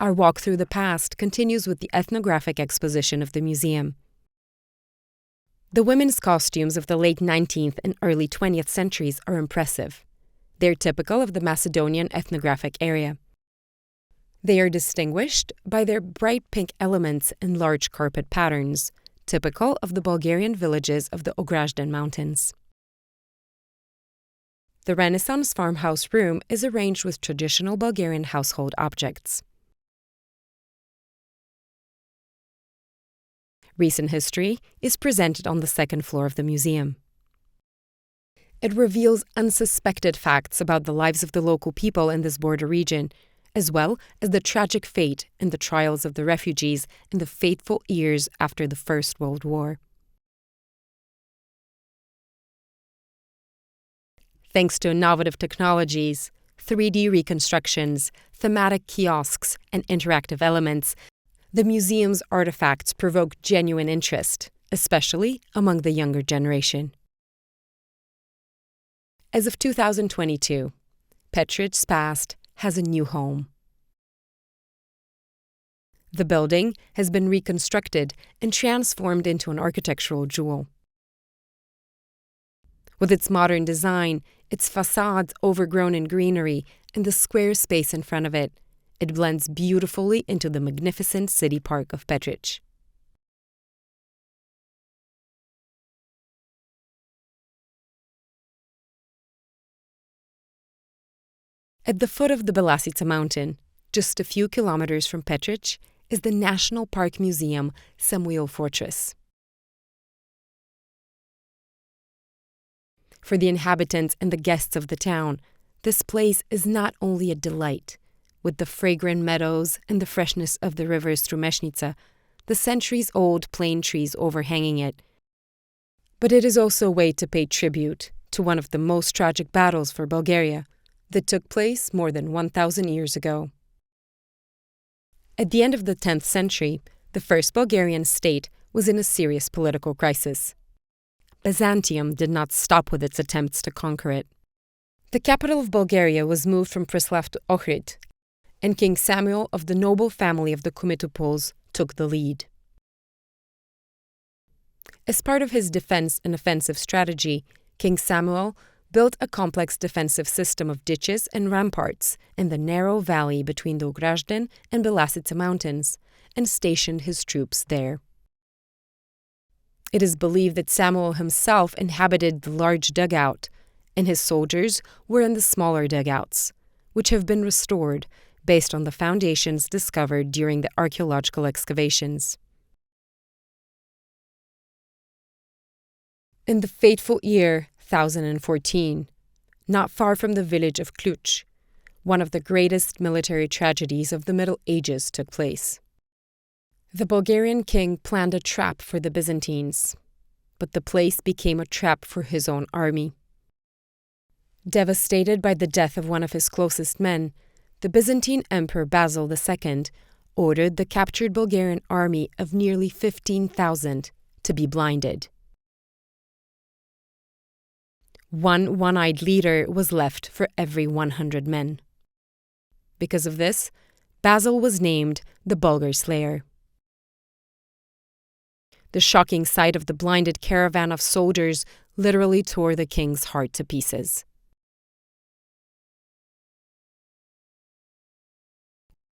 Our walk through the past continues with the ethnographic exposition of the museum. The women's costumes of the late 19th and early 20th centuries are impressive. They're typical of the Macedonian ethnographic area. They are distinguished by their bright pink elements and large carpet patterns, typical of the Bulgarian villages of the Ograzden Mountains. The Renaissance farmhouse room is arranged with traditional Bulgarian household objects. Recent history is presented on the second floor of the museum. It reveals unsuspected facts about the lives of the local people in this border region, as well as the tragic fate and the trials of the refugees in the fateful years after the First World War. Thanks to innovative technologies, 3D reconstructions, thematic kiosks, and interactive elements, the museum's artifacts provoke genuine interest, especially among the younger generation. As of 2022, Petrich's past has a new home. The building has been reconstructed and transformed into an architectural jewel. With its modern design, its facades overgrown in greenery, and the square space in front of it, it blends beautifully into the magnificent city park of Petrich. At the foot of the Belasica mountain, just a few kilometers from Petrich, is the National Park Museum Samuil Fortress. For the inhabitants and the guests of the town, this place is not only a delight, with the fragrant meadows and the freshness of the rivers through Meshnica, the centuries-old plane trees overhanging it, but it is also a way to pay tribute to one of the most tragic battles for Bulgaria that took place more than 1,000 years ago. At the end of the 10th century, the first Bulgarian state was in a serious political crisis. Byzantium did not stop with its attempts to conquer it. The capital of Bulgaria was moved from Preslav to Ohrid, and King Samuil of the noble family of the Kumitopols took the lead. As part of his defense and offensive strategy, King Samuil built a complex defensive system of ditches and ramparts in the narrow valley between the Ograzden and Belasica mountains, and stationed his troops there. It is believed that Samuil himself inhabited the large dugout, and his soldiers were in the smaller dugouts, which have been restored based on the foundations discovered during the archaeological excavations. In the fateful year 1014, not far from the village of Cluj, one of the greatest military tragedies of the Middle Ages took place. The Bulgarian king planned a trap for the Byzantines, but the place became a trap for his own army. Devastated by the death of one of his closest men, the Byzantine Emperor Basil II ordered the captured Bulgarian army of nearly 15,000 to be blinded. One one-eyed leader was left for every 100 men. Because of this, Basil was named the Bulgar Slayer. The shocking sight of the blinded caravan of soldiers literally tore the king's heart to pieces.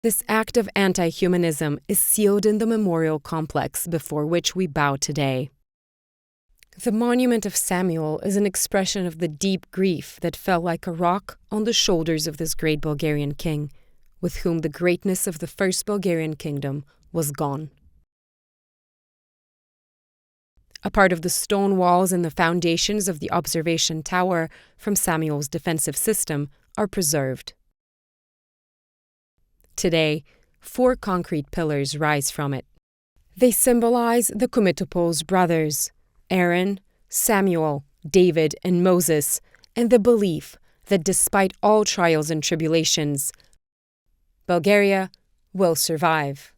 This act of anti-humanism is sealed in the memorial complex before which we bow today. The monument of Samuil is an expression of the deep grief that fell like a rock on the shoulders of this great Bulgarian king, with whom the greatness of the first Bulgarian kingdom was gone. A part of the stone walls and the foundations of the observation tower from Samuil's defensive system are preserved. Today, 4 concrete pillars rise from it. They symbolize the Kumitopols' brothers, Aaron, Samuel, David, and Moses, and the belief that despite all trials and tribulations, Bulgaria will survive.